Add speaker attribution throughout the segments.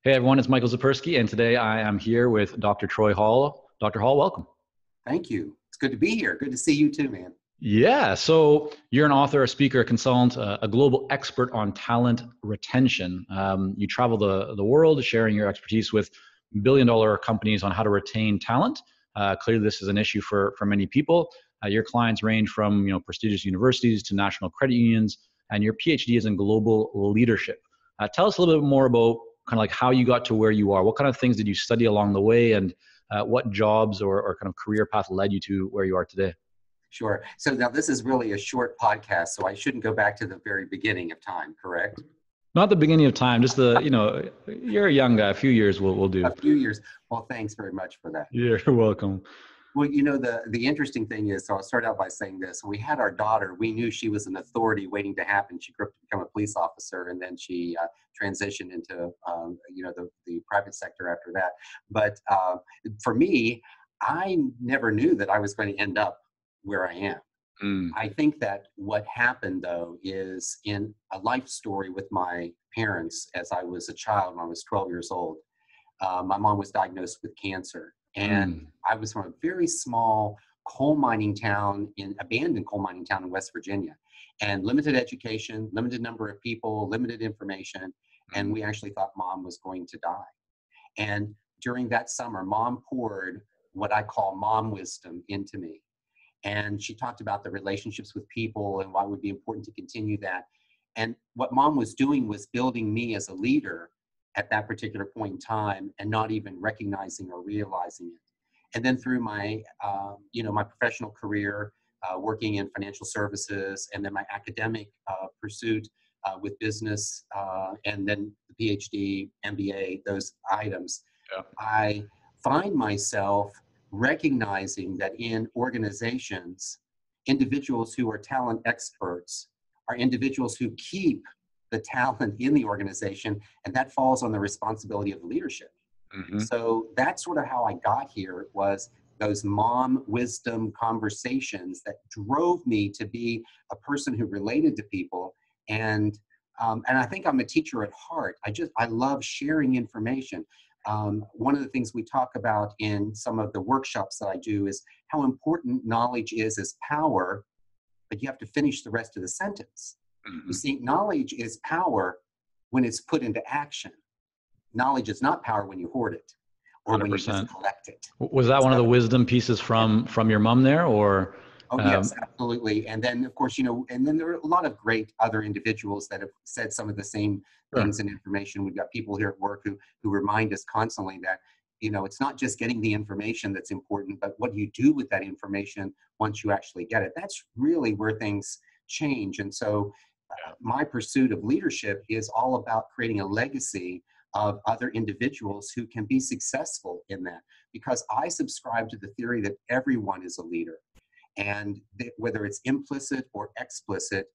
Speaker 1: Hey everyone, it's Michael Zapersky, and today I am here with Dr. Troy Hall. Dr. Hall, welcome.
Speaker 2: Thank you. It's good to be here. Good to see you too, man.
Speaker 1: Yeah, so you're an author, a speaker, a consultant, a global expert on talent retention. You travel the world sharing your expertise with billion-dollar companies on how to retain talent. Clearly, this is an issue for many people. Your clients range from prestigious universities to national credit unions, and your PhD is in global leadership. Tell us a little bit more about kind of like how you got to where you are. What kind of things did you study along the way, and what jobs or kind of career path led you to where you are today?
Speaker 2: Sure. So now this is really a short podcast, so I shouldn't go back to the very beginning of time, correct?
Speaker 1: Not the beginning of time, just you're a young guy. A few years will do.
Speaker 2: A few years. Well, thanks very much for that.
Speaker 1: You're welcome.
Speaker 2: Well, the interesting thing is, so I'll start out by saying this. When we had our daughter, we knew she was an authority waiting to happen. She grew up to become a police officer, and then she transitioned into, the private sector after that. But for me, I never knew that I was going to end up where I am. I think that what happened, though, is in a life story with my parents as I was a child when I was 12 years old. My mom was diagnosed with cancer, and I was from a very small abandoned coal mining town in West Virginia, and limited education, limited number of people, limited information, and we actually thought mom was going to die. And during that summer, mom poured what I call mom wisdom into me. And she talked about the relationships with people and why it would be important to continue that. And what mom was doing was building me as a leader at that particular point in time and not even recognizing or realizing it. And then through my, my professional career, working in financial services, and then my academic pursuit with business, and then the PhD, MBA, those items, I find myself recognizing that in organizations, individuals who are talent experts are individuals who keep the talent in the organization, and that falls on the responsibility of the leadership. So that's sort of how I got here, was those mom wisdom conversations that drove me to be a person who related to people. And I think I'm a teacher at heart. I love sharing information. One of the things we talk about in some of the workshops that I do is how important knowledge is as power, but you have to finish the rest of the sentence. You see, knowledge is power when it's put into action. Knowledge is not power when you hoard it or
Speaker 1: 100%.
Speaker 2: when you just collect it.
Speaker 1: Was that one of the wisdom pieces from your mom there, or?
Speaker 2: Oh, yes, absolutely. And then, of course, and then there are a lot of great other individuals that have said some of the same things and information. We've got people here at work who remind us constantly that, it's not just getting the information that's important, but what you do with that information once you actually get it. That's really where things change. And so my pursuit of leadership is all about creating a legacy of other individuals who can be successful in that, because I subscribe to the theory that everyone is a leader. And whether it's implicit or explicit,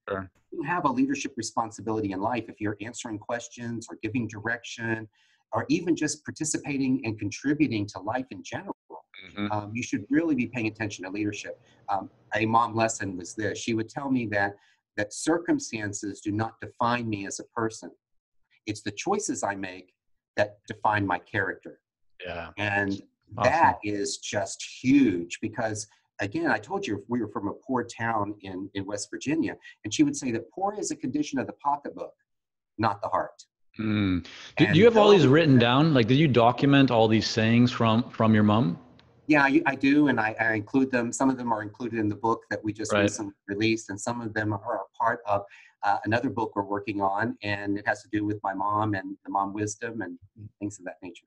Speaker 2: you have a leadership responsibility in life. If you're answering questions or giving direction, or even just participating and contributing to life in general, you should really be paying attention to leadership. A mom lesson was this. She would tell me that circumstances do not define me as a person. It's the choices I make that define my character.
Speaker 1: Yeah.
Speaker 2: And that is just huge, because again, I told you we were from a poor town in West Virginia, and she would say that poor is a condition of the pocketbook, not the heart.
Speaker 1: Do you have all these written down? Like, did you document all these sayings from your mom?
Speaker 2: Yeah, I do, and I include them. Some of them are included in the book that we just recently released, and some of them are a part of another book we're working on, and it has to do with my mom and the mom wisdom and things of that nature.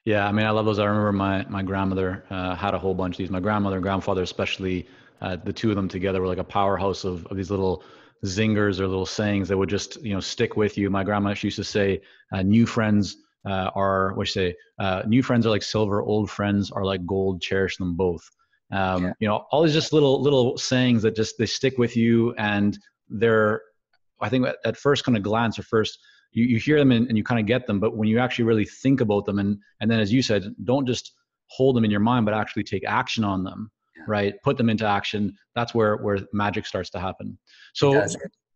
Speaker 1: Yeah, I mean, I love those. I remember my grandmother had a whole bunch of these. My grandmother and grandfather, especially, the two of them together were like a powerhouse of these little zingers or little sayings that would just, stick with you. My grandma, she used to say, new friends new friends are like silver, old friends are like gold, cherish them both. All these just little sayings that they stick with you, and they're, I think at first kind of glance, or first you hear them and you kind of get them, but when you actually really think about them, and then as you said, don't just hold them in your mind, but actually take action on them, right? Put them into action. That's where magic starts to happen. So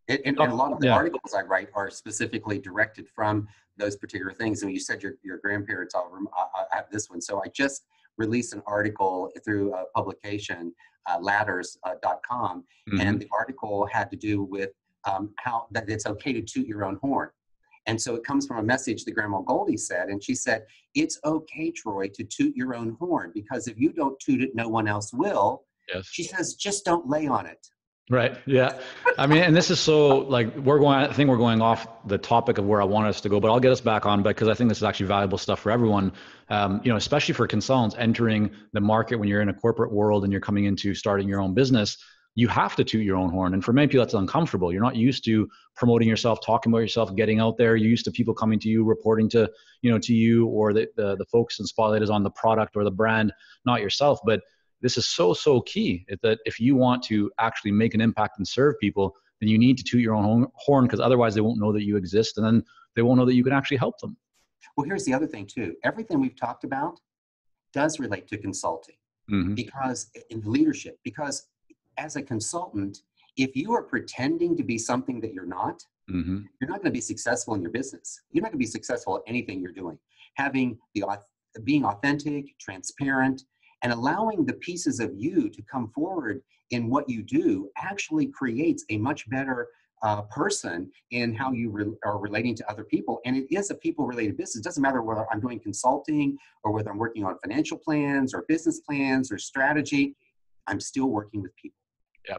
Speaker 2: And a lot of the
Speaker 1: Yeah.
Speaker 2: articles I write are specifically directed from those particular things. And you said your grandparents, I have this one. So I just released an article through a publication, ladders.com, and
Speaker 1: Hmm.
Speaker 2: the article had to do with how that it's okay to toot your own horn. And so it comes from a message that Grandma Goldie said, and she said, it's okay, Troy, to toot your own horn, because if you don't toot it, no one else will.
Speaker 1: Yes.
Speaker 2: She says, just don't lay on it.
Speaker 1: Right. Yeah. I mean, and this is so like I think we're going off the topic of where I want us to go, but I'll get us back on because I think this is actually valuable stuff for everyone. Especially for consultants entering the market when you're in a corporate world and you're coming into starting your own business, you have to toot your own horn. And for many people, that's uncomfortable. You're not used to promoting yourself, talking about yourself, getting out there. You're used to people coming to you, reporting to you, or the focus and spotlight is on the product or the brand, not yourself. But this is so key that if you want to actually make an impact and serve people, then you need to toot your own horn, because otherwise they won't know that you exist, and then they won't know that you can actually help them.
Speaker 2: Well, here's the other thing too. Everything we've talked about does relate to consulting,
Speaker 1: Mm-hmm.
Speaker 2: because in leadership, because as a consultant, if you are pretending to be something that
Speaker 1: Mm-hmm.
Speaker 2: you're not going to be successful in your business. You're not going to be successful at anything you're doing. Being authentic, transparent, and allowing the pieces of you to come forward in what you do actually creates a much better person in how you are relating to other people. And it is a people-related business. It doesn't matter whether I'm doing consulting or whether I'm working on financial plans or business plans or strategy. I'm still working with people.
Speaker 1: Yeah.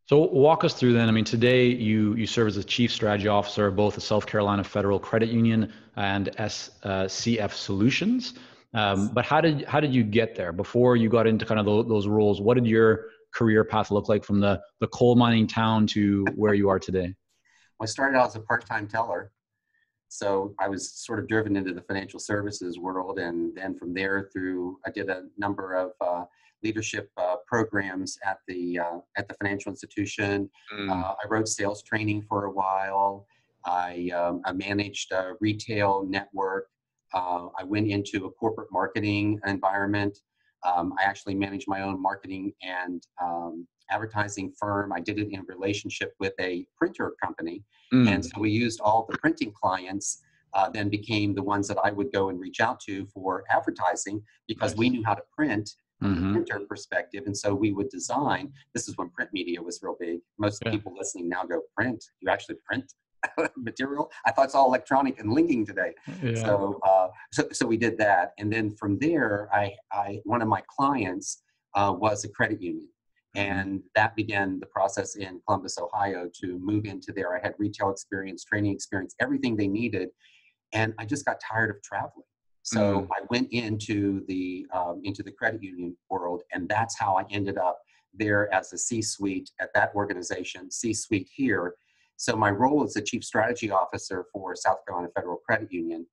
Speaker 1: So walk us through then. I mean, today you serve as the Chief Strategy Officer of both the South Carolina Federal Credit Union and SCF Solutions. But how did you get there? Before you got into kind of those roles, what did your career path look like from the coal mining town to where you are today?
Speaker 2: I started out as a part-time teller. So I was sort of driven into the financial services world, and then from there I did a number of leadership programs at the financial institution.
Speaker 1: Mm.
Speaker 2: I wrote sales training for a while. I managed a retail network. I went into a corporate marketing environment. I actually managed my own marketing and advertising firm. I did it in relationship with a printer company. And
Speaker 1: Mm.
Speaker 2: so we used all the printing clients, then became the ones that I would go and reach out to for advertising, because we
Speaker 1: Nice.
Speaker 2: knew how to print from the
Speaker 1: Mm-hmm.
Speaker 2: printer perspective. And so we would design. This is when print media was real big. Most
Speaker 1: Yeah.
Speaker 2: people listening now go, print? You actually print material? I thought it's all electronic and linking today.
Speaker 1: Yeah.
Speaker 2: So we did that. And then from there, one of my clients was a credit union.
Speaker 1: Mm-hmm.
Speaker 2: And that began the process in Columbus, Ohio, to move into there. I had retail experience, training experience, everything they needed. And I just got tired of traveling. So
Speaker 1: Mm.
Speaker 2: I went into the credit union world, and that's how I ended up there as a C-suite at that organization, C-suite here. So my role as the Chief Strategy Officer for South Carolina Federal Credit Union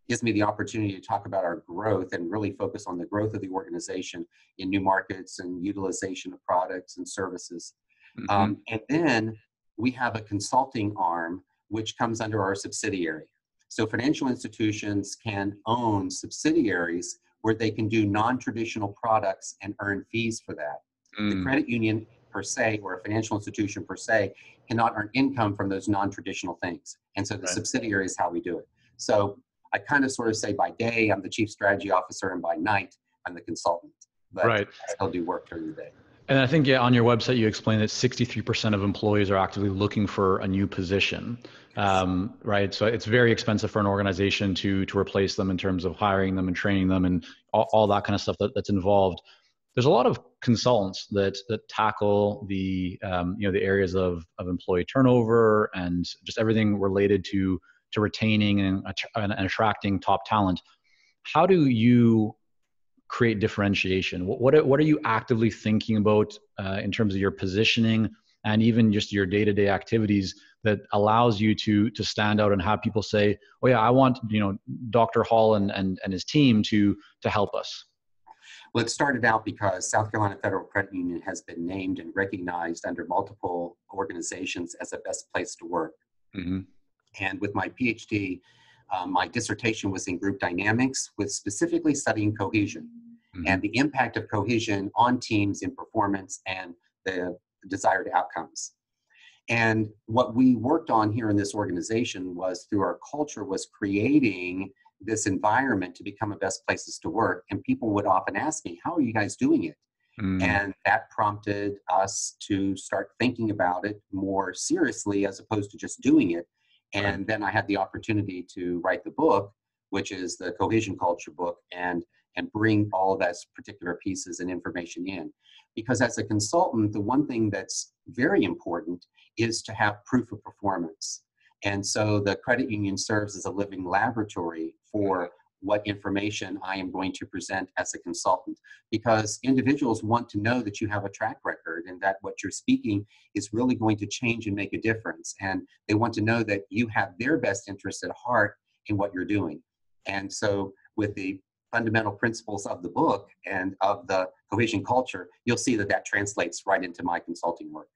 Speaker 2: gives me the opportunity to talk about our growth and really focus on the growth of the organization in new markets and utilization of products and services.
Speaker 1: Mm-hmm.
Speaker 2: And then we have a consulting arm, which comes under our subsidiary. So financial institutions can own subsidiaries where they can do non-traditional products and earn fees for that. The
Speaker 1: Mm.
Speaker 2: credit union per se, or a financial institution per se, cannot earn income from those non-traditional things. And so the
Speaker 1: Right.
Speaker 2: subsidiary is how we do it. So I kind of sort of say by day, I'm the Chief Strategy Officer, and by night, I'm the consultant. But
Speaker 1: Right.
Speaker 2: I still do work during the day.
Speaker 1: And I think, yeah, on your website, you explained that 63% of employees are actively looking for a new position,
Speaker 2: Yes.
Speaker 1: right? So it's very expensive for an organization to replace them in terms of hiring them and training them and all that kind of stuff that's involved. There's a lot of consultants that tackle the the areas of employee turnover and just everything related to retaining and attracting top talent. How do you create differentiation? What are you actively thinking about in terms of your positioning and even just your day-to-day activities that allows you to stand out and have people say, "Oh yeah, I want Dr. Hall and his team to help us"?
Speaker 2: Well, it started out because South Carolina Federal Credit Union has been named and recognized under multiple organizations as the best place to work.
Speaker 1: Mm-hmm.
Speaker 2: And with my PhD, my dissertation was in group dynamics, with specifically studying cohesion
Speaker 1: Mm-hmm.
Speaker 2: and the impact of cohesion on teams in performance and the desired outcomes. And what we worked on here in this organization was through our culture was creating this environment to become a best places to work. And people would often ask me, how are you guys doing it?
Speaker 1: Mm,
Speaker 2: And that prompted us to start thinking about it more seriously as opposed to just doing it.
Speaker 1: right.
Speaker 2: And then I had the opportunity to write the book, which is the cohesion culture book, and bring all of those particular pieces and information in. Because as a consultant, the one thing that's very important is to have proof of performance. And so the credit union serves as a living laboratory for what information I am going to present as a consultant, because individuals want to know that you have a track record and that what you're speaking is really going to change and make a difference. And they want to know that you have their best interest at heart in what you're doing. And so with the fundamental principles of the book and of the cohesion culture, you'll see that that translates right into my consulting work.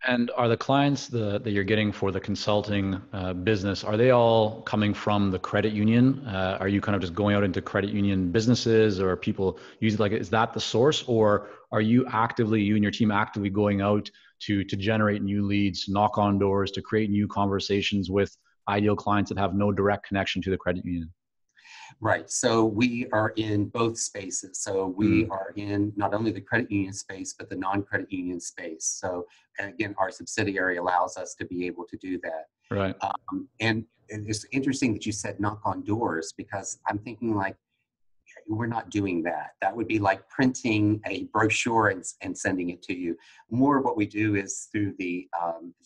Speaker 1: And are the clients that you're getting for the consulting business, are they all coming from the credit union? Are you kind of just going out into credit union businesses, or people use like, is that the source, or are you actively, you and your team actively going out to generate new leads, knock on doors, to create new conversations with ideal clients that have no direct connection to the credit union?
Speaker 2: Right. So we are in both spaces. So we
Speaker 1: Mm,
Speaker 2: are in not only the credit union space, but the non-credit union space. So and again, our subsidiary allows us to be able to do that.
Speaker 1: right.
Speaker 2: And it's interesting that you said knock on doors, because I'm thinking like, we're not doing that. That would be like printing a brochure and sending it to you. More what we do is through the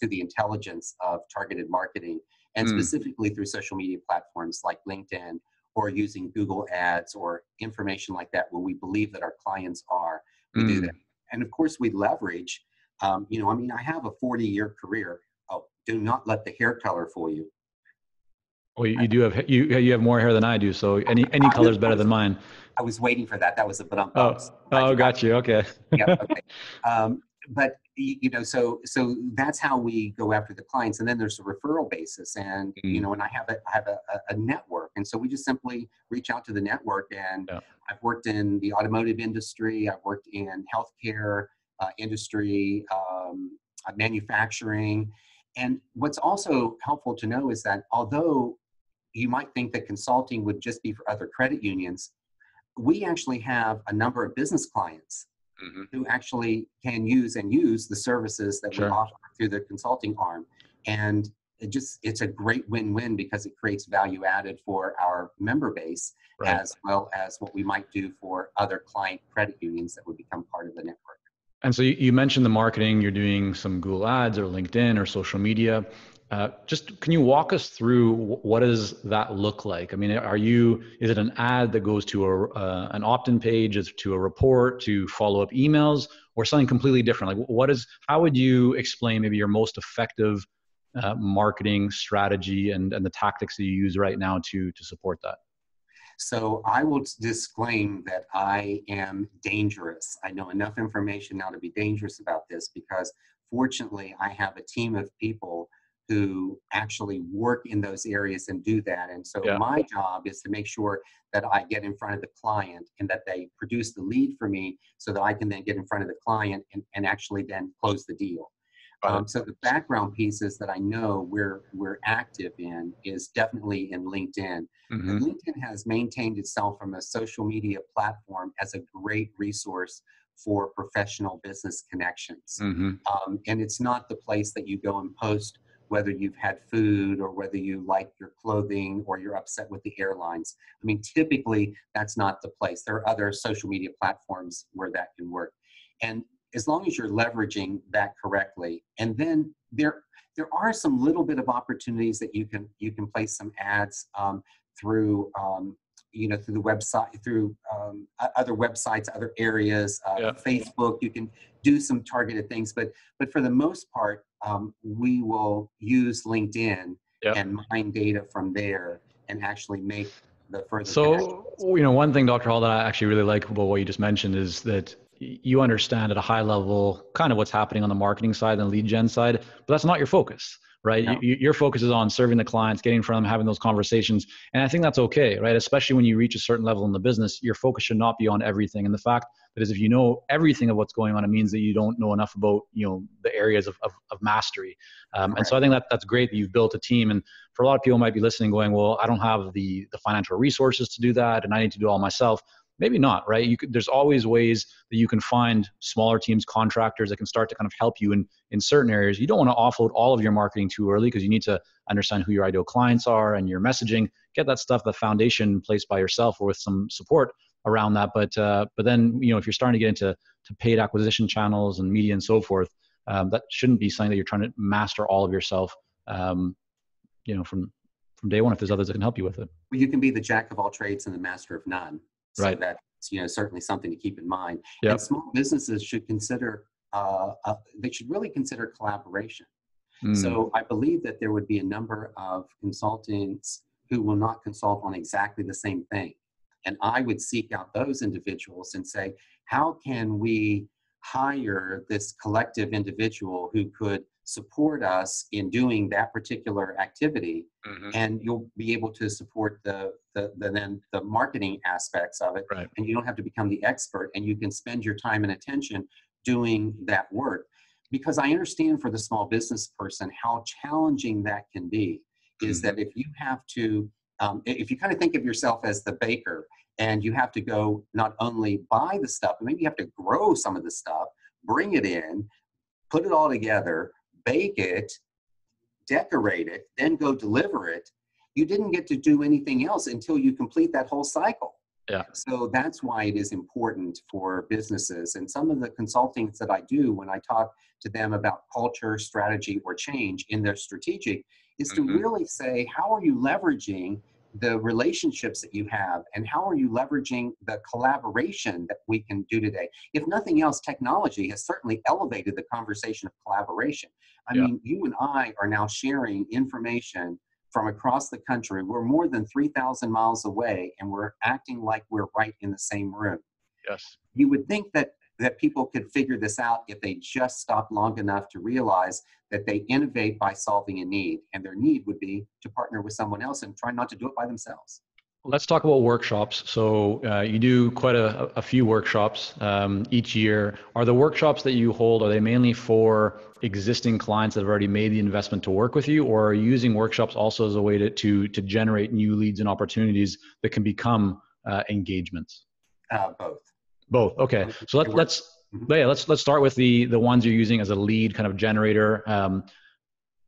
Speaker 2: intelligence of targeted marketing, and
Speaker 1: Mm,
Speaker 2: specifically through social media platforms like LinkedIn, or using Google Ads or information like that, where we believe that our clients are. We do that,
Speaker 1: mm.
Speaker 2: and of course we leverage. I mean, I have a 40-year career. Oh, do not let the hair color fool you.
Speaker 1: Well, you do have, you have more hair than I do, so any
Speaker 2: I was,
Speaker 1: color is
Speaker 2: I
Speaker 1: better
Speaker 2: was,
Speaker 1: than mine.
Speaker 2: I was waiting for that. That was a bumps.
Speaker 1: Oh,
Speaker 2: Glad
Speaker 1: oh,
Speaker 2: you got.
Speaker 1: got you. Okay.
Speaker 2: Yep. Okay. But so that's how we go after the clients, and then there's a referral basis, and
Speaker 1: Mm,
Speaker 2: and I have a network, and so we just simply reach out to the network. And
Speaker 1: yeah.
Speaker 2: I've worked in the automotive industry, I've worked in healthcare industry, manufacturing, and what's also helpful to know is that although you might think that consulting would just be for other credit unions, we actually have a number of business clients
Speaker 1: Hmm.
Speaker 2: who actually can use the services that we
Speaker 1: Sure.
Speaker 2: offer through the consulting arm. And it's a great win-win, because it creates value added for our member base,
Speaker 1: Right.
Speaker 2: as well as what we might do for other client credit unions that would become part of the network.
Speaker 1: And so you mentioned the marketing, you're doing some Google Ads or LinkedIn or social media. Just can you walk us through what does that look like? I mean, is it an ad that goes to an opt-in page, is to a report, to follow-up emails, or something completely different? Like how would you explain maybe your most effective marketing strategy and the tactics that you use right now to support that?
Speaker 2: So I will disclaim that I am dangerous. I know enough information now to be dangerous about this, because fortunately I have a team of people who actually work in those areas and do that. And so
Speaker 1: Yeah.
Speaker 2: my job is to make sure that I get in front of the client and that they produce the lead for me, so that I can then get in front of the client and actually then close the deal.
Speaker 1: Got it.
Speaker 2: So the background pieces that I know we're active in is definitely in LinkedIn. And
Speaker 1: Mm-hmm.
Speaker 2: LinkedIn has maintained itself from a social media platform as a great resource for professional business connections.
Speaker 1: Mm-hmm.
Speaker 2: And it's not the place that you go and post whether you've had food, or whether you like your clothing, or you're upset with the airlines. I mean, typically that's not the place. There are other social media platforms where that can work. And as long as you're leveraging that correctly, and then there are some little bit of opportunities that you can place some ads through through the website, through other websites, other areas,
Speaker 1: Yeah.
Speaker 2: Facebook. You can do some targeted things, but for the most part, we will use LinkedIn
Speaker 1: Yeah.
Speaker 2: and mine data from there and actually make the further
Speaker 1: So,
Speaker 2: connections.
Speaker 1: one thing, Dr. Hall, that I actually really like about what you just mentioned is that you understand at a high level kind of what's happening on the marketing side and lead gen side, but that's not your focus, right?
Speaker 2: No.
Speaker 1: Your focus is on serving the clients, getting in front of them, having those conversations. And I think that's okay, right? Especially when you reach a certain level in the business, your focus should not be on everything. And the fact that is, if you know everything of what's going on, it means that you don't know enough about, the areas of mastery. And so I think that's great that you've built a team. And for a lot of people might be listening going, well, I don't have the financial resources to do that, and I need to do it all myself. Maybe not, right? There's always ways that you can find smaller teams, contractors that can start to kind of help you in certain areas. You don't want to offload all of your marketing too early, because you need to understand who your ideal clients are and your messaging. Get that stuff, the foundation placed by yourself or with some support around that. But then, if you're starting to get into paid acquisition channels and media and so forth, that shouldn't be something that you're trying to master all of yourself. From day one, if there's others that can help you with it.
Speaker 2: Well, you can be the jack of all trades and the master of none. So
Speaker 1: right.
Speaker 2: That's certainly something to keep in mind.
Speaker 1: Yep.
Speaker 2: And small businesses should consider, they should really consider collaboration. So I believe that there would be a number of consultants who will not consult on exactly the same thing. And I would seek out those individuals and say, how can we hire this collective individual who could support us in doing that particular activity, and you'll be able to support the marketing aspects of it,
Speaker 1: right.
Speaker 2: And you don't have to become the expert, and you can spend your time and attention doing that work. Because I understand for the small business person how challenging that can be. Is that if you have to, if you kind of think of yourself as the baker, and you have to go not only buy the stuff, but maybe you have to grow some of the stuff, bring it in, put it all together, bake it, decorate it, then go deliver it. You didn't get to do anything else until you complete that whole cycle.
Speaker 1: Yeah.
Speaker 2: So that's why it is important for businesses. And some of the consultings that I do when I talk to them about culture, strategy, or change in their strategic is to really say, how are you leveraging the relationships that you have, and how are you leveraging the collaboration that we can do today? If nothing else, technology has certainly elevated the conversation of collaboration. I mean, you and I are now sharing information from across the country. We're more than 3,000 miles away, and we're acting like we're right in the same room.
Speaker 1: Yes.
Speaker 2: You would think that people could figure this out if they just stop long enough to realize that they innovate by solving a need, and their need would be to partner with someone else and try not to do it by themselves.
Speaker 1: Let's talk about workshops. So you do quite a few workshops each year. Are the workshops that you hold, are they mainly for existing clients that have already made the investment to work with you, or are you using workshops also as a way to generate new leads and opportunities that can become engagements? Both. Okay. So let's start with the ones you're using as a lead kind of generator.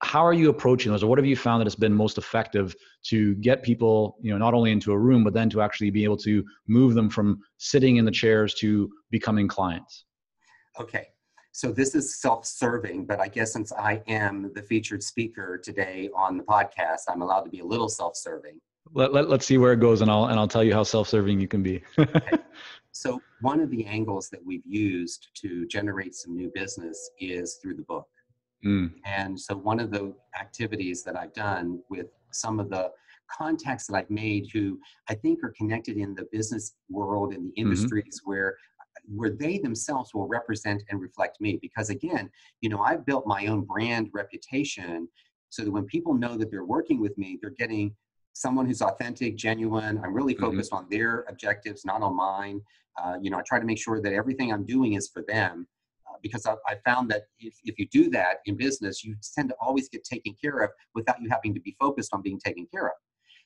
Speaker 1: How are you approaching those, or what have you found that has been most effective to get people, not only into a room, but then to actually be able to move them from sitting in the chairs to becoming clients?
Speaker 2: Okay. So this is self-serving, but I guess since I am the featured speaker today on the podcast, I'm allowed to be a little self-serving.
Speaker 1: Let's see where it goes, and I'll tell you how self-serving you can be.
Speaker 2: Okay. So one of the angles that we've used to generate some new business is through the book. And so one of the activities that I've done with some of the contacts that I've made who I think are connected in the business world and the industries where they themselves will represent and reflect me. Because again, I've built my own brand reputation so that when people know that they're working with me, they're getting someone who's authentic, genuine. I'm really focused on their objectives, not on mine. I try to make sure that everything I'm doing is for them. Because I found that if you do that in business, you tend to always get taken care of without you having to be focused on being taken care of.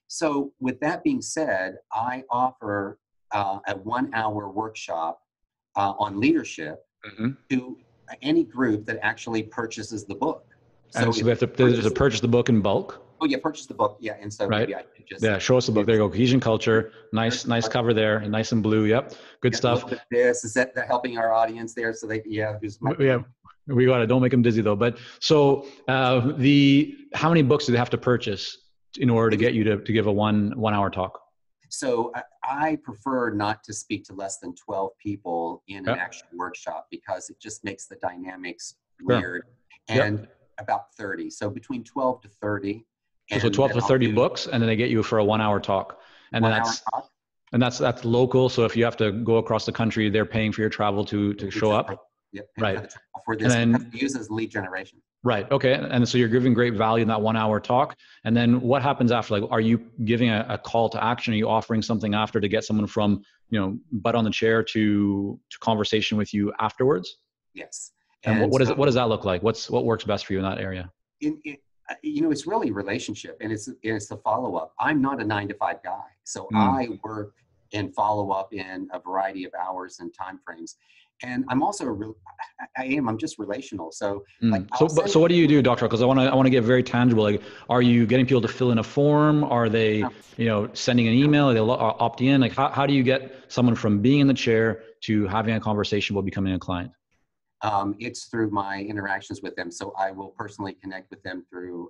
Speaker 2: So with that being said, I offer a 1-hour workshop on leadership to any group that actually purchases the book.
Speaker 1: So they have to purchase the book in bulk?
Speaker 2: Oh yeah, purchase the book. Yeah, and so maybe I could just
Speaker 1: show us the book. There you go. Cohesion Culture. Nice cover there, and nice and blue. Yep, good stuff.
Speaker 2: A little bit of this is that helping our audience there, so they
Speaker 1: we got it. Don't make them dizzy though. But so how many books do they have to purchase in order to get you to give a 1 hour talk?
Speaker 2: So I prefer not to speak to less than 12 people in an actual workshop, because it just makes the dynamics weird. And about 30. So between 12 to 30.
Speaker 1: So 12 to 30 books, and then they get you for a 1 hour talk. And then that's local. So if you have to go across the country, they're paying for your travel to show up.
Speaker 2: Yep.
Speaker 1: Right.
Speaker 2: For this,
Speaker 1: and then
Speaker 2: use as lead generation.
Speaker 1: Right. Okay. And so you're giving great value in that 1 hour talk. And then what happens after? Like, are you giving a call to action? Are you offering something after to get someone from, butt on the chair to conversation with you afterwards?
Speaker 2: Yes.
Speaker 1: And
Speaker 2: And
Speaker 1: what does
Speaker 2: so
Speaker 1: that look like? What works best for you in that area?
Speaker 2: it's really relationship, and it's the follow-up. I'm not a 9 to 5 guy, so
Speaker 1: Mm.
Speaker 2: I work and follow up in a variety of hours and time frames. And I'm also I'm just relational. So like
Speaker 1: Mm.
Speaker 2: I'll
Speaker 1: So
Speaker 2: send
Speaker 1: what do you
Speaker 2: people,
Speaker 1: do, doctor? Because I want to get very tangible. Like, are you getting people to fill in a form? Are they, sending an email? Are they opt in? Like, how do you get someone from being in the chair to having a conversation about becoming a client?
Speaker 2: it's through my interactions with them. So I will personally connect with them through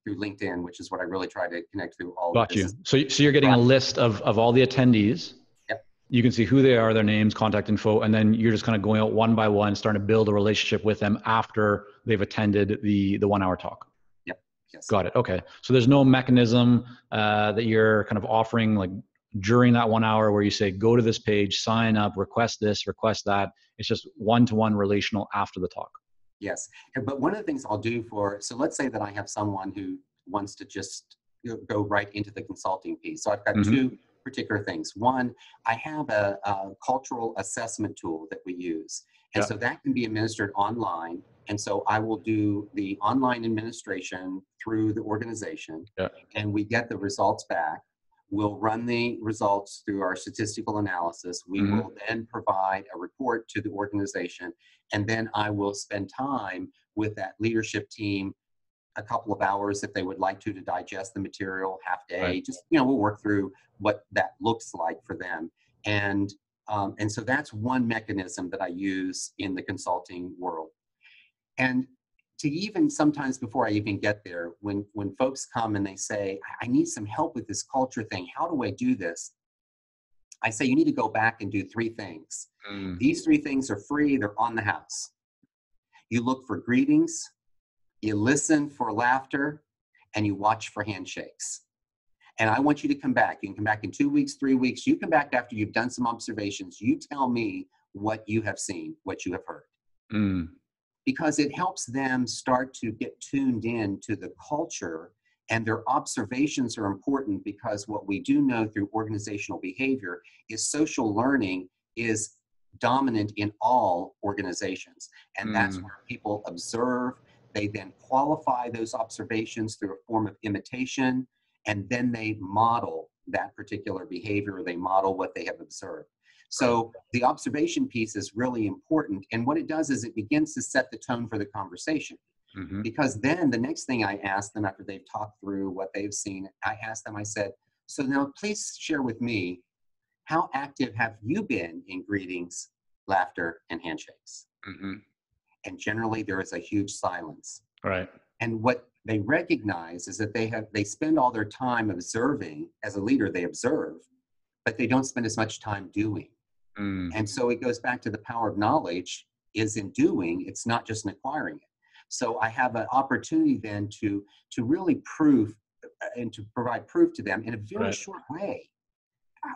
Speaker 2: LinkedIn, which is what I really try to connect through all the
Speaker 1: Got you.
Speaker 2: business.
Speaker 1: So you're getting a list of all the attendees.
Speaker 2: Yep.
Speaker 1: You can see who they are, their names, contact info, and then you're just kind of going out one by one, starting to build a relationship with them after they've attended the 1 hour talk.
Speaker 2: Yep. Yes.
Speaker 1: Got it. Okay. So there's no mechanism that you're kind of offering like during that 1 hour where you say, go to this page, sign up, request this, request that. It's just one-to-one relational after the talk.
Speaker 2: Yes. But one of the things I'll do so let's say that I have someone who wants to just go right into the consulting piece. So I've got
Speaker 1: Mm-hmm.
Speaker 2: two particular things. One, I have a cultural assessment tool that we use. And
Speaker 1: Yeah.
Speaker 2: so that can be administered online. And so I will do the online administration through the organization,
Speaker 1: Yeah.
Speaker 2: and we get the results back. We'll run the results through our statistical analysis. We
Speaker 1: Mm-hmm.
Speaker 2: will then provide a report to the organization, and then I will spend time with that leadership team, a couple of hours if they would like to digest the material, half day.
Speaker 1: Right.
Speaker 2: Just we'll work through what that looks like for them, and so that's one mechanism that I use in the consulting world. And to even sometimes before I even get there, when folks come and they say, I need some help with this culture thing, how do I do this? I say, you need to go back and do three things.
Speaker 1: Mm.
Speaker 2: These three things are free, they're on the house. You look for greetings, you listen for laughter, and you watch for handshakes. And I want you to come back. You can come back in 2 weeks, 3 weeks. You come back after you've done some observations. You tell me what you have seen, what you have heard.
Speaker 1: Mm.
Speaker 2: Because it helps them start to get tuned in to the culture, and their observations are important because what we do know through organizational behavior is social learning is dominant in all organizations. And that's
Speaker 1: Mm.
Speaker 2: where people observe, they then qualify those observations through a form of imitation, and then they model that particular behavior, or they model what they have observed. So the observation piece is really important. And what it does is it begins to set the tone for the conversation.
Speaker 1: Mm-hmm.
Speaker 2: Because then the next thing I ask them after they've talked through what they've seen, I ask them, I said, so now please share with me, how active have you been in greetings, laughter, and handshakes?
Speaker 1: Mm-hmm.
Speaker 2: And generally there is a huge silence.
Speaker 1: Right.
Speaker 2: And what they recognize is that they spend all their time observing. As a leader, they observe, but they don't spend as much time doing.
Speaker 1: Mm.
Speaker 2: And so it goes back to the power of knowledge is in doing, it's not just in acquiring it. So I have an opportunity then to really prove and to provide proof to them in a very
Speaker 1: Right.
Speaker 2: short way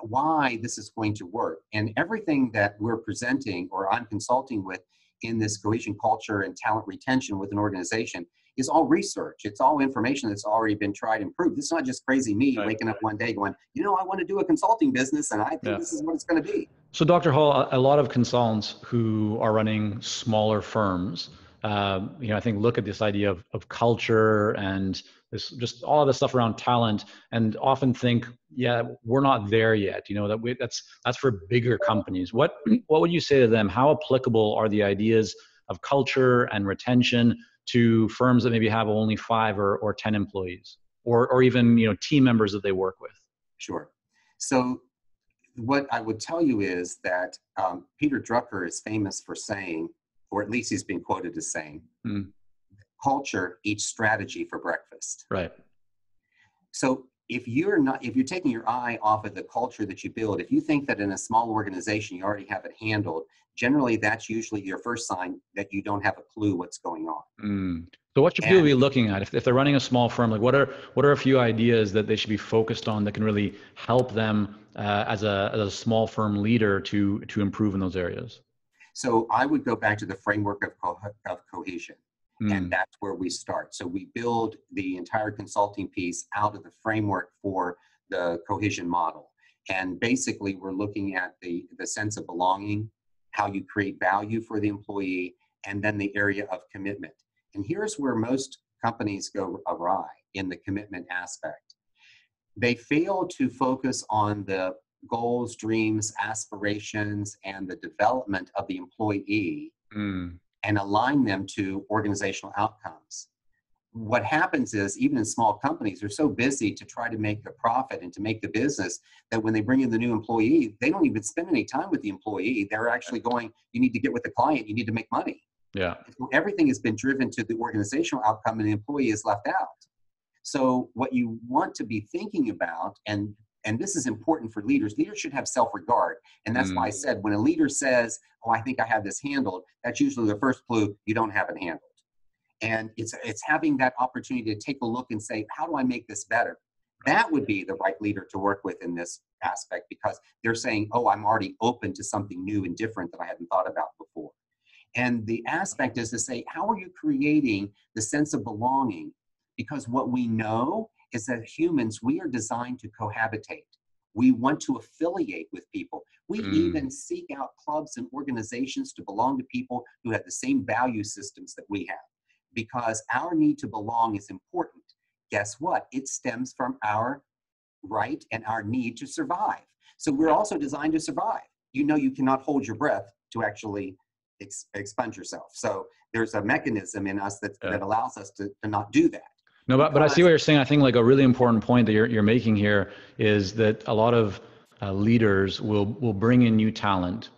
Speaker 2: why this is going to work. And everything that we're presenting or I'm consulting with in this cohesion culture and talent retention with an organization is all research. It's all information that's already been tried and proved. It's not just crazy me
Speaker 1: Right.
Speaker 2: waking up one day going, I want to do a consulting business and I think
Speaker 1: Yeah.
Speaker 2: this is what it's going to be.
Speaker 1: So, Dr. Hall, a lot of consultants who are running smaller firms, I think look at this idea of culture and this, just all of the stuff around talent, and often think, yeah, we're not there yet. That's for bigger companies. What would you say to them? How applicable are the ideas of culture and retention to firms that maybe have only 5 or 10 employees, or even team members that they work with?
Speaker 2: Sure. So what I would tell you is that Peter Drucker is famous for saying, or at least he's been quoted as saying,
Speaker 1: Mm.
Speaker 2: culture eats strategy for breakfast.
Speaker 1: Right.
Speaker 2: So if you're taking your eye off of the culture that you build, if you think that in a small organization you already have it handled, generally that's usually your first sign that you don't have a clue what's going on.
Speaker 1: Mm. So what should people
Speaker 2: And
Speaker 1: be looking at if they're running a small firm? Like what are a few ideas that they should be focused on that can really help them as a small firm leader to improve in those areas?
Speaker 2: so I would go back to the framework of cohesion. And that's where we start. So we build the entire consulting piece out of the framework for the cohesion model. And basically, we're looking at the sense of belonging, how you create value for the employee, and then the area of commitment. And here's where most companies go awry in the commitment aspect. They fail to focus on the goals, dreams, aspirations, and the development of the employee and align them to organizational outcomes. What happens is, even in small companies, they're so busy to try to make the profit and to make the business that when they bring in the new employee, they don't even spend any time with the employee. They're actually going, you need to get with the client, you need to make money.
Speaker 1: Yeah.
Speaker 2: So everything has been driven to the organizational outcome and the employee is left out. So what you want to be thinking about, and this is important for leaders, leaders should have self-regard. And that's why I said, when a leader says, oh, I think I have this handled, that's usually the first clue you don't have it handled. And it's having that opportunity to take a look and say, how do I make this better? That would be the right leader to work with in this aspect, because they're saying, oh, I'm already open to something new and different that I hadn't thought about before. And the aspect is to say, how are you creating the sense of belonging? Because what we know is that humans, we are designed to cohabitate. We want to affiliate with people. We even seek out clubs and organizations to belong to people who have the same value systems that we have, because our need to belong is important. Guess what? It stems from our right and our need to survive. So we're also designed to survive. You know, you cannot hold your breath to actually expunge yourself. So there's a mechanism in us that allows us to not do that.
Speaker 1: No, but I see what you're saying. I think like a really important point that you're making here is that a lot of leaders will bring in new talent,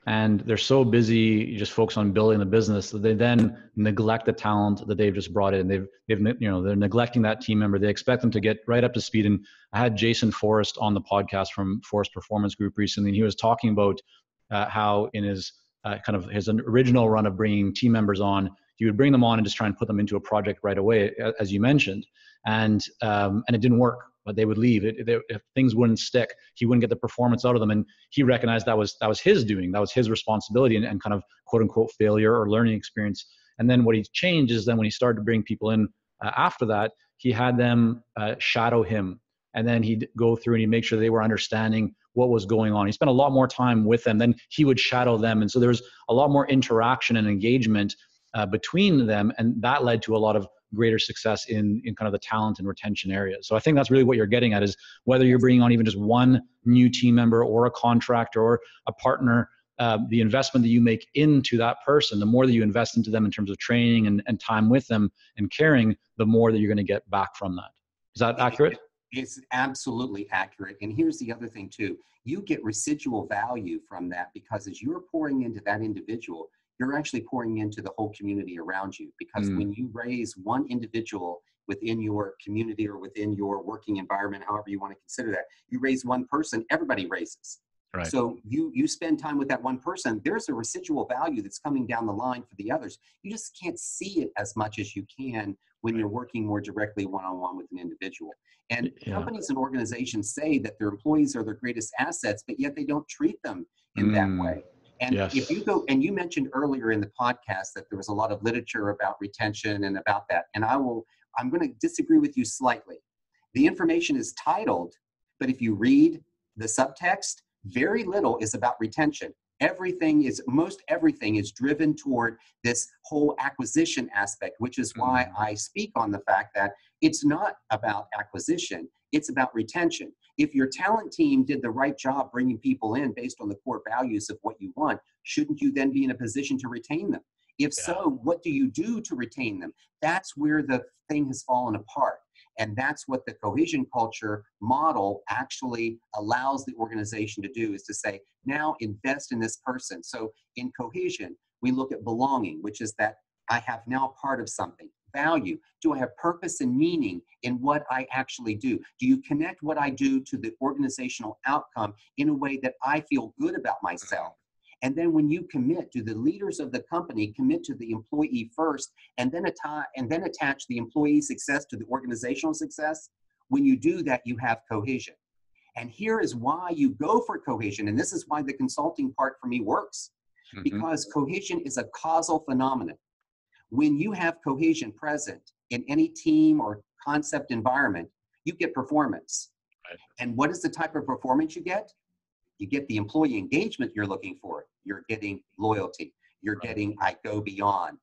Speaker 1: and they're so busy just focused on building the business that they then neglect the talent that they've just brought in. They've they're neglecting that team member. They expect them to get right up to speed. And I had Jason Forrest on the podcast from Forrest Performance Group recently, and he was talking about how in his kind of his original run of bringing team members on, he would bring them on and just try and put them into a project right away, as you mentioned, and it didn't work. But they would leave. If things wouldn't stick, he wouldn't get the performance out of them, and he recognized that was his doing, that was his responsibility, and kind of quote unquote failure or learning experience. And then what he changed is then when he started to bring people in after that, he had them shadow him, and then he'd go through and he'd make sure they were understanding what was going on. He spent a lot more time with them, then he would shadow them, and so there was a lot more interaction and engagement between them, and that led to a lot of greater success in kind of the talent and retention areas. So I think that's really what you're getting at, is whether you're bringing on even just one new team member or a contractor or a partner, the investment that you make into that person, the more that you invest into them in terms of training and time with them and caring, the more that you're going to get back from that. Is that accurate?
Speaker 2: It's absolutely accurate. And here's the other thing too. You get residual value from that, because as you're pouring into that individual, you're actually pouring into the whole community around you. Because when you raise one individual within your community or within your working environment, however you want to consider that, you raise one person, everybody raises. Right. So you spend time with that one person, there's a residual value that's coming down the line for the others. You just can't see it as much as you can when you're working more directly one-on-one with an individual. And companies and organizations say that their employees are their greatest assets, but yet they don't treat them in that way. And if you go, and you mentioned earlier in the podcast that there was a lot of literature about retention and about that, and I'm going to disagree with you slightly. The information is titled, but if you read the subtext, very little is about retention. Most everything is driven toward this whole acquisition aspect, which is why I speak on the fact that it's not about acquisition, it's about retention. If your talent team did the right job bringing people in based on the core values of what you want, shouldn't you then be in a position to retain them? If so, what do you do to retain them? That's where the thing has fallen apart. And that's what the cohesion culture model actually allows the organization to do, is to say, now invest in this person. So in cohesion, we look at belonging, which is that I have now part of something. Value. Do I have purpose and meaning in what I actually do? Do you connect what I do to the organizational outcome in a way that I feel good about myself? And then when you commit, do the leaders of the company commit to the employee first and then attach the employee success to the organizational success? When you do that, you have cohesion. And here is why you go for cohesion. And this is why the consulting part for me works. Because cohesion is a causal phenomenon. When you have cohesion present in any team or concept environment, you get performance.
Speaker 1: Right.
Speaker 2: And what is the type of performance you get? You get the employee engagement you're looking for. You're getting loyalty. You're getting I go beyond.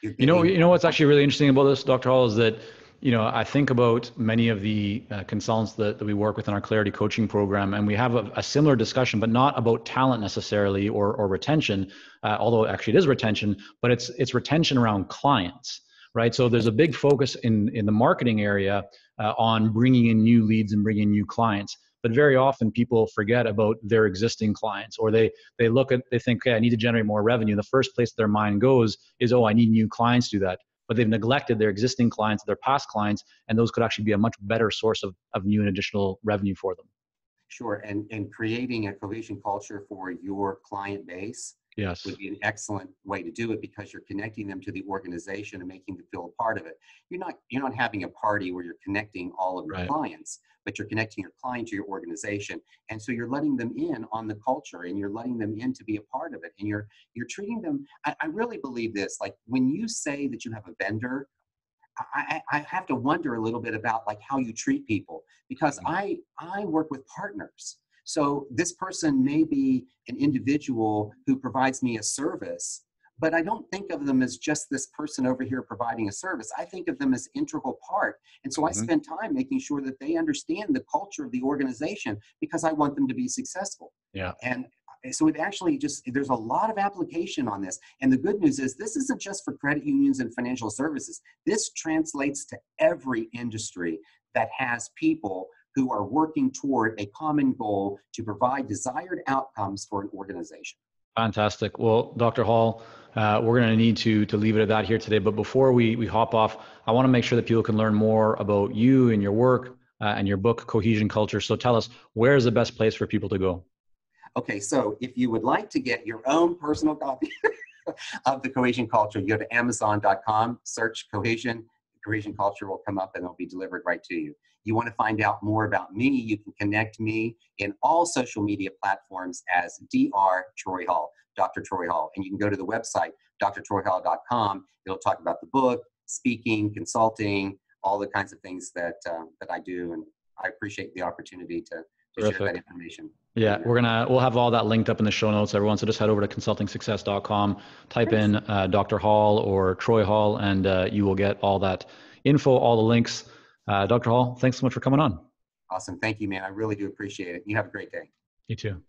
Speaker 2: You're getting
Speaker 1: You know what's actually really interesting about this, Dr. Hall, is that, I think about many of the consultants that we work with in our Clarity coaching program, and we have a similar discussion, but not about talent necessarily or retention, although actually it is retention, but it's retention around clients, right? So there's a big focus in the marketing area on bringing in new leads and bringing in new clients. But very often people forget about their existing clients, or they think, okay, I need to generate more revenue. The first place their mind goes is, oh, I need new clients to do that. But they've neglected their existing clients, their past clients, and those could actually be a much better source of new and additional revenue for them.
Speaker 2: Sure, and creating a cohesion culture for your client base
Speaker 1: Yes.
Speaker 2: would be an excellent way to do it, because you're connecting them to the organization and making them feel a part of it. You're not having a party where you're connecting all of your
Speaker 1: Right.
Speaker 2: clients, but you're connecting your client to your organization. And so you're letting them in on the culture, and you're letting them in to be a part of it. And you're treating them, I really believe this, like when you say that you have a vendor, I have to wonder a little bit about like how you treat people, because I work with partners. So this person may be an individual who provides me a service, but I don't think of them as just this person over here providing a service. I think of them as integral part. And so I spend time making sure that they understand the culture of the organization, because I want them to be successful.
Speaker 1: Yeah.
Speaker 2: And so it actually there's a lot of application on this. And the good news is this isn't just for credit unions and financial services. This translates to every industry that has people who are working toward a common goal to provide desired outcomes for an organization.
Speaker 1: Fantastic. Well, Dr. Hall, we're going to need to leave it at that here today. But before we hop off, I want to make sure that people can learn more about you and your work and your book, Cohesion Culture. So tell us, where is the best place for people to go?
Speaker 2: Okay, so if you would like to get your own personal copy of the Cohesion Culture, you go to Amazon.com, search Cohesion Culture will come up and it'll be delivered right to you. You want to find out more about me, you can connect me in all social media platforms as Dr. Troy Hall, Dr. Troy Hall. And you can go to the website, drtroyhall.com. It'll talk about the book, speaking, consulting, all the kinds of things that I do. And I appreciate the opportunity to share that information.
Speaker 1: Yeah, we'll have all that linked up in the show notes, everyone. So just head over to consultingsuccess.com, type in Dr. Hall or Troy Hall, and you will get all that info, all the links. Dr. Hall, thanks so much for coming on.
Speaker 2: Awesome. Thank you, man. I really do appreciate it. You have a great day.
Speaker 1: You too.